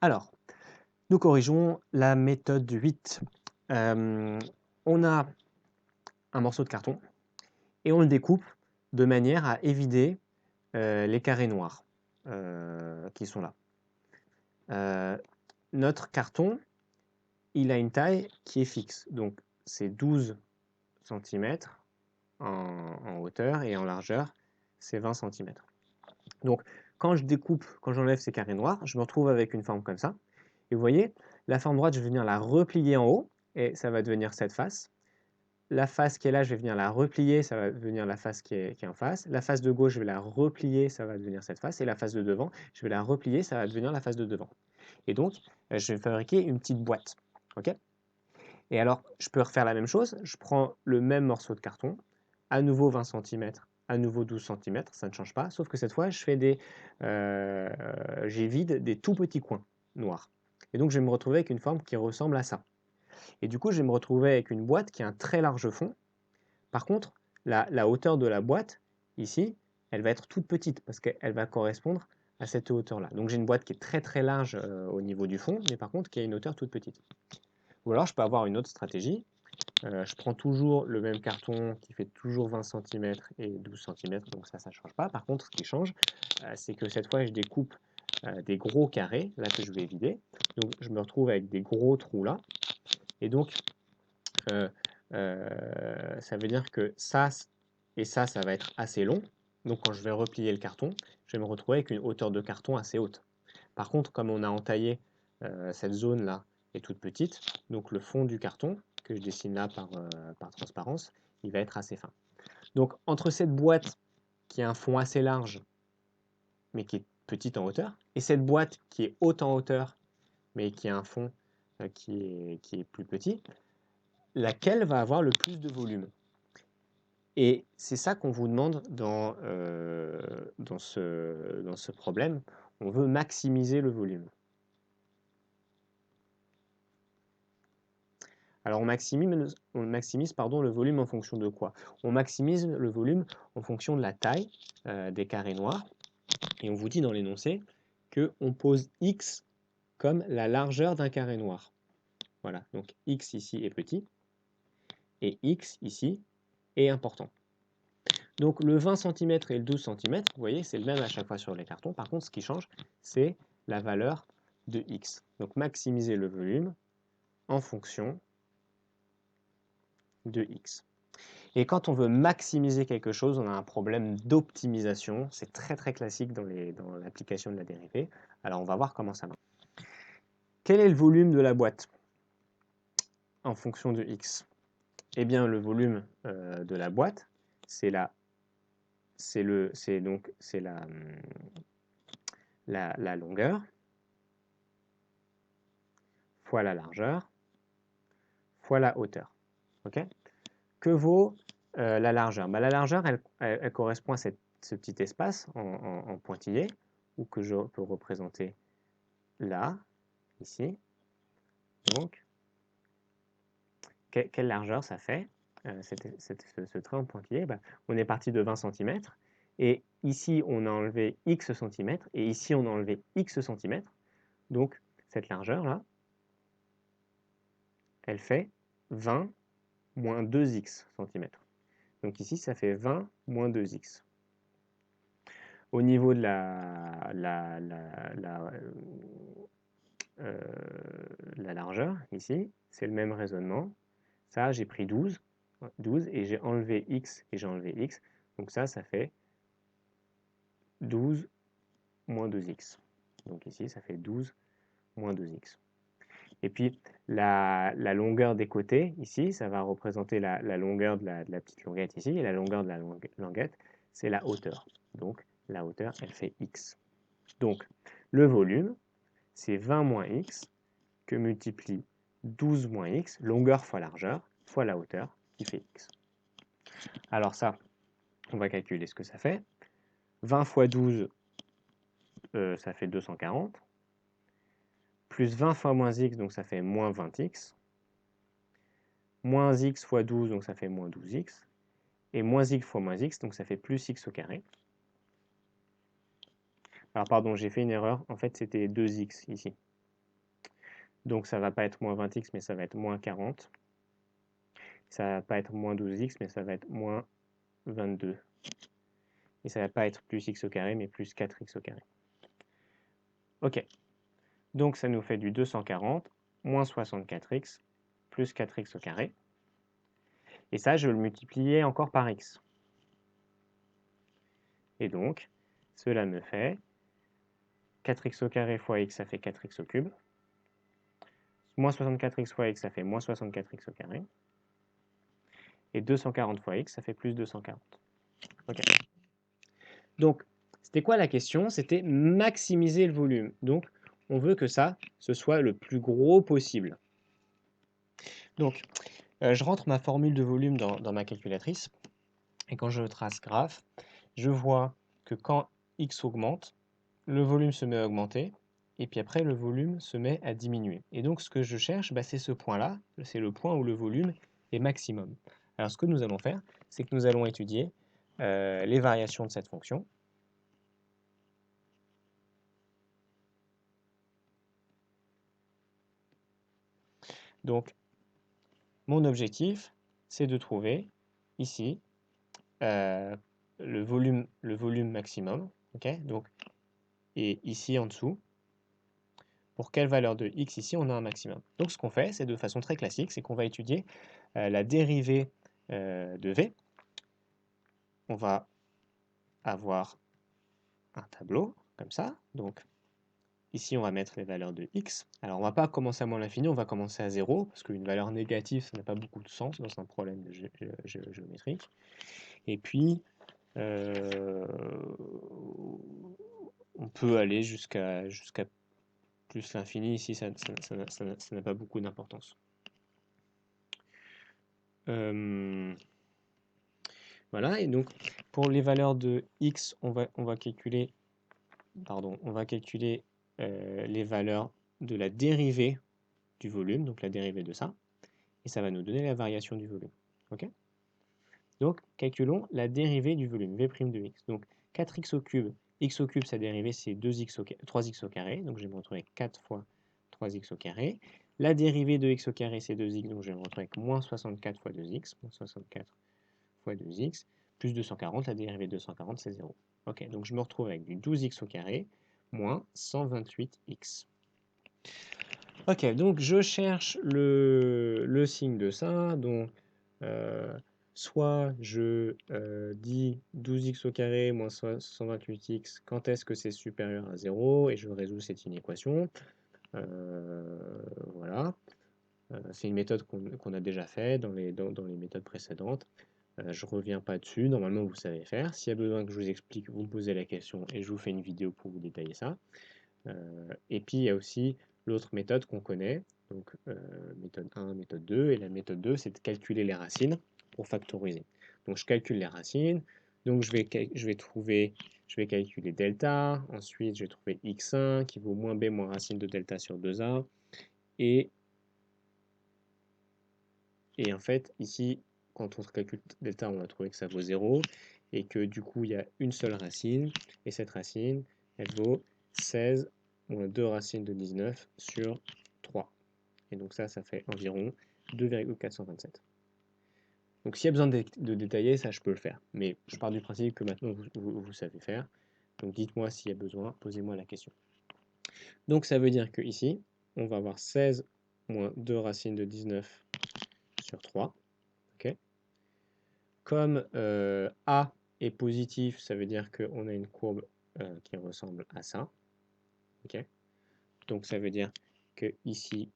Alors, nous corrigeons la méthode 8. On a un morceau de carton et on le découpe de manière à éviter les carrés noirs qui sont là. Notre carton, il a une taille qui est fixe, donc c'est 12 cm en hauteur et en largeur, c'est 20 cm. Donc quand je découpe, quand j'enlève ces carrés noirs, je me retrouve avec une forme comme ça. Et vous voyez, la forme droite, je vais venir la replier en haut, et ça va devenir cette face. La face qui est là, je vais venir la replier, ça va devenir la face qui est en face. La face de gauche, je vais la replier, ça va devenir cette face. Et la face de devant, je vais la replier, ça va devenir la face de devant. Et donc, je vais fabriquer une petite boîte. Ok? Et alors, je peux refaire la même chose. Je prends le même morceau de carton, à nouveau 20 cm, à nouveau 12 cm, ça ne change pas, sauf que cette fois, j'évide des tout petits coins noirs. Et donc, je vais me retrouver avec une forme qui ressemble à ça. Et du coup, je vais me retrouver avec une boîte qui a un très large fond. Par contre, la hauteur de la boîte, ici, elle va être toute petite, parce qu'elle va correspondre à cette hauteur-là. Donc, j'ai une boîte qui est très très large au niveau du fond, mais par contre, qui a une hauteur toute petite. Ou alors, je peux avoir une autre stratégie. Je prends toujours le même carton qui fait toujours 20 cm et 12 cm, donc ça ne change pas. Par contre, ce qui change, c'est que cette fois, je découpe des gros carrés, là que je vais vider. Donc, je me retrouve avec des gros trous là. Et donc, ça veut dire que ça et ça va être assez long. Donc, quand je vais replier le carton, je vais me retrouver avec une hauteur de carton assez haute. Par contre, comme on a entaillé cette zone-là est toute petite, donc le fond du carton, que je dessine là par transparence, il va être assez fin. Donc entre cette boîte qui a un fond assez large, mais qui est petite en hauteur, et cette boîte qui est haute en hauteur, mais qui a un fond qui est plus petit, laquelle va avoir le plus de volume? Et c'est ça qu'on vous demande dans ce problème. On veut maximiser le volume. Alors on maximise le volume en fonction de quoi? On maximise le volume en fonction de la taille des carrés noirs. Et on vous dit dans l'énoncé qu'on pose x comme la largeur d'un carré noir. Voilà, donc x ici est petit et x ici est important. Donc le 20 cm et le 12 cm, vous voyez, c'est le même à chaque fois sur les cartons. Par contre, ce qui change, c'est la valeur de x. Donc maximiser le volume en fonction de x. Et quand on veut maximiser quelque chose, on a un problème d'optimisation. C'est très très classique dans l'application de la dérivée. Alors on va voir comment ça marche. Quel est le volume de la boîte en fonction de x? Eh bien le volume de la boîte, c'est la longueur fois la largeur fois la hauteur. Okay? Que vaut la largeur? La largeur, elle correspond à ce petit espace en pointillé, ou que je peux représenter là, ici. Donc, quelle largeur ça fait, ce trait en pointillé? On est parti de 20 cm, et ici on a enlevé x cm, et ici on a enlevé x cm. Donc, cette largeur-là, elle fait 20 moins 2x cm. Donc ici, ça fait 20 moins 2x. Au niveau de la largeur, ici, c'est le même raisonnement. Ça, j'ai pris 12 et j'ai enlevé x et j'ai enlevé x. Donc ça fait 12 moins 2x. Donc ici, ça fait 12 moins 2x. Et puis, la longueur des côtés, ici, ça va représenter la longueur de la petite languette ici. Et la longueur de la languette, c'est la hauteur. Donc, la hauteur, elle fait x. Donc, le volume, c'est 20 moins x que multiplie 12 moins x, longueur fois largeur, fois la hauteur, qui fait x. Alors ça, on va calculer ce que ça fait. 20 fois 12, ça fait 240. Plus 20 fois moins x, donc ça fait moins 20x. Moins x fois 12, donc ça fait moins 12x. Et moins x fois moins x, donc ça fait plus x au carré. Alors pardon, j'ai fait une erreur. En fait, c'était 2x ici. Donc ça ne va pas être moins 20x, mais ça va être moins 40. Ça ne va pas être moins 12x, mais ça va être moins 22. Et ça ne va pas être plus x au carré, mais plus 4x au carré. Ok, donc ça nous fait du 240 moins 64x plus 4x au carré. Et ça, je le multipliais encore par x. Et donc, cela me fait 4x au carré fois x, ça fait 4x au cube. Moins 64x fois x, ça fait moins 64x au carré. Et 240 fois x, ça fait plus 240. Ok. Donc, c'était quoi la question? C'était maximiser le volume. Donc, on veut que ça, ce soit le plus gros possible. Donc, je rentre ma formule de volume dans ma calculatrice. Et quand je trace graphe, je vois que quand x augmente, le volume se met à augmenter. Et puis après, le volume se met à diminuer. Et donc, ce que je cherche, c'est ce point-là. C'est le point où le volume est maximum. Alors, ce que nous allons faire, c'est que nous allons étudier les variations de cette fonction. Donc, mon objectif, c'est de trouver ici le volume maximum. Okay, donc, et ici en dessous, pour quelle valeur de x ici on a un maximum. Donc ce qu'on fait, c'est de façon très classique, c'est qu'on va étudier la dérivée de v. On va avoir un tableau comme ça. Donc ici, on va mettre les valeurs de x. Alors, on ne va pas commencer à moins l'infini, on va commencer à 0, parce qu'une valeur négative, ça n'a pas beaucoup de sens dans un problème géométrique. Et puis, on peut aller jusqu'à plus l'infini. Ici, ça n'a pas beaucoup d'importance. Voilà, et donc, pour les valeurs de x, on va calculer les valeurs de la dérivée du volume, donc la dérivée de ça, et ça va nous donner la variation du volume. Ok. Donc, calculons la dérivée du volume, v' de x. Donc, 4x au cube, sa dérivée, c'est 3x au carré, donc je vais me retrouver avec 4 fois 3x au carré. La dérivée de x au carré, c'est 2x, donc je vais me retrouver avec moins 64 fois 2x, moins 64 fois 2x, plus 240, la dérivée de 240, c'est 0. Ok, donc je me retrouve avec du 12x au carré, moins 128x. Ok, donc je cherche le signe de ça, donc soit je dis 12x au carré moins 128x, quand est-ce que c'est supérieur à 0, et je résous cette inéquation. Voilà. C'est une méthode qu'on a déjà fait dans les méthodes précédentes. Je ne reviens pas dessus, normalement vous savez faire. S'il y a besoin que je vous explique, vous me posez la question et je vous fais une vidéo pour vous détailler ça. Et puis il y a aussi l'autre méthode qu'on connaît, donc méthode 1, méthode 2, et la méthode 2 c'est de calculer les racines pour factoriser. Donc je calcule les racines, donc je vais calculer delta, ensuite je vais trouver x1 qui vaut moins b moins racine de delta sur 2a, et en fait ici quand on calcule delta on va trouver que ça vaut 0, et que du coup il y a une seule racine, et cette racine elle vaut 16 moins 2 racines de 19 sur 3. Et donc ça fait environ 2,427. Donc s'il y a besoin de détailler, ça je peux le faire. Mais je pars du principe que maintenant vous savez faire. Donc dites-moi s'il y a besoin, posez-moi la question. Donc ça veut dire que ici, on va avoir 16 moins 2 racines de 19 sur 3. Okay. Comme A est positif, ça veut dire qu'on a une courbe qui ressemble à ça. Okay. Donc ça veut dire que ici,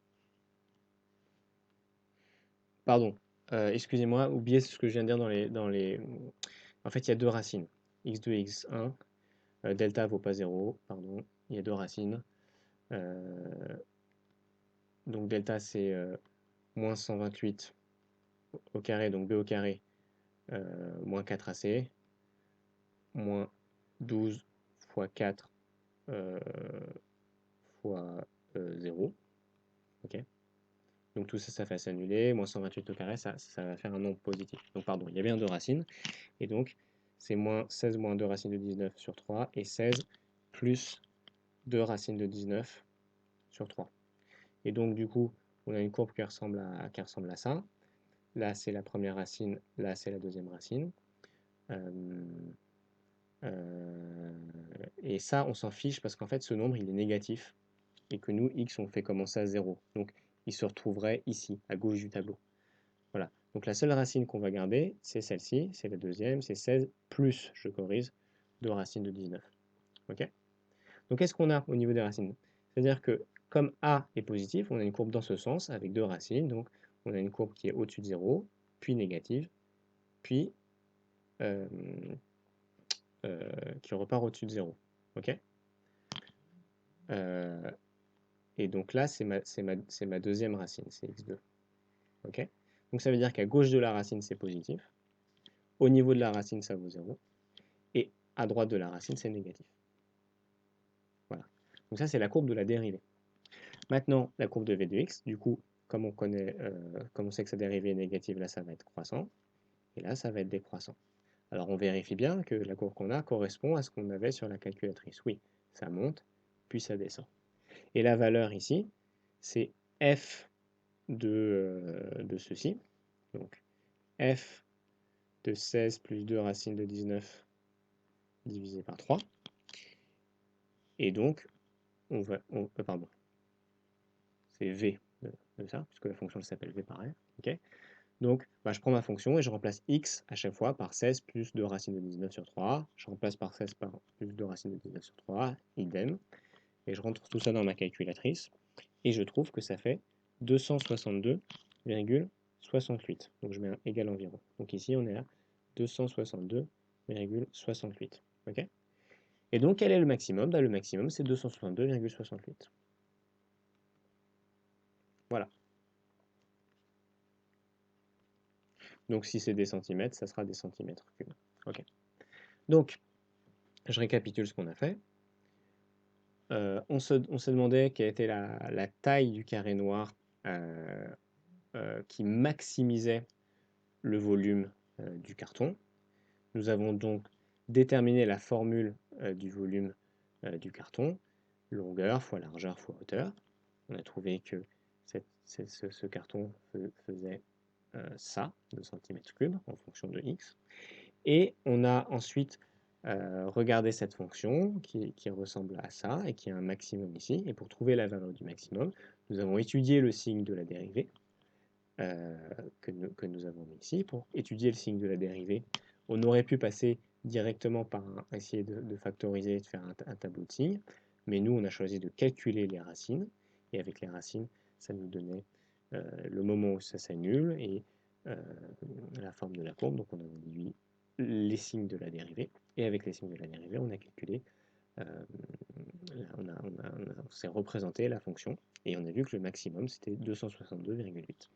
pardon, excusez-moi, oubliez ce que je viens de dire dans les... En fait, il y a deux racines, x2 et x1. Delta ne vaut pas 0, pardon, il y a deux racines. Donc delta, c'est moins 128 au carré, donc b au carré, moins 4ac, moins 12 fois 4 fois 0. Okay. Donc tout ça, ça fait s'annuler. Moins 128 au carré, ça va faire un nombre positif. Donc pardon, il y a bien deux racines. Et donc, c'est moins 16 moins 2 racines de 19 sur 3. Et 16 plus 2 racines de 19 sur 3. Et donc, du coup, on a une courbe qui ressemble à ça. Là, c'est la première racine, là, c'est la deuxième racine. Euh, euh, et ça, on s'en fiche parce qu'en fait, ce nombre, il est négatif et que nous, x, on fait commencer à 0. Donc, il se retrouverait ici, à gauche du tableau. Voilà. Donc, la seule racine qu'on va garder, c'est celle-ci, c'est la deuxième, c'est 16 plus, je corrige, 2 racines de 19. OK? Donc, qu'est-ce qu'on a au niveau des racines? C'est-à-dire que comme a est positif, on a une courbe dans ce sens avec 2 racines. Donc, on a une courbe qui est au-dessus de 0, puis négative, puis euh, qui repart au-dessus de 0. OK? Euh, et donc là, c'est ma deuxième racine, c'est x2. OK? Donc ça veut dire qu'à gauche de la racine, c'est positif. Au niveau de la racine, ça vaut 0. Et à droite de la racine, c'est négatif. Voilà. Donc ça, c'est la courbe de la dérivée. Maintenant, la courbe de v de x, du coup, comme on sait que sa dérivée est négative, là, ça va être croissant. Et là, ça va être décroissant. Alors, on vérifie bien que la courbe qu'on a correspond à ce qu'on avait sur la calculatrice. Oui, ça monte, puis ça descend. Et la valeur ici, c'est f de ceci. Donc, f de 16 plus 2 racines de 19 divisé par 3. Et donc, pardon, c'est v de ça, puisque la fonction s'appelle v pareil. Okay. Donc, je prends ma fonction et je remplace x à chaque fois par 16 plus 2 racines de 19 sur 3. Je remplace par 16 par plus 2 racines de 19 sur 3, idem. Et je rentre tout ça dans ma calculatrice. Et je trouve que ça fait 262,68. Donc je mets un égal environ. Donc ici, on est à 262,68. OK? Et donc, quel est le maximum? Le maximum, c'est 262,68. Voilà. Donc, si c'est des centimètres, ça sera des centimètres cubes. OK. Donc, je récapitule ce qu'on a fait. On se demandait quelle était la taille du carré noir qui maximisait le volume du carton. Nous avons donc déterminé la formule du volume du carton, longueur fois largeur fois hauteur. On a trouvé que ce carton faisait ça, de centimètres cubes, en fonction de x. Et on a ensuite regardé cette fonction qui ressemble à ça et qui a un maximum ici. Et pour trouver la valeur du maximum, nous avons étudié le signe de la dérivée que nous avons mis ici. Pour étudier le signe de la dérivée, on aurait pu passer directement par essayer de factoriser, de faire un tableau de signes, mais nous, on a choisi de calculer les racines, et avec les racines, ça nous donnait le moment où ça s'annule et la forme de la courbe, donc on a déduit les signes de la dérivée, et avec les signes de la dérivée, on a calculé, on s'est représenté la fonction, et on a vu que le maximum, c'était 262,8.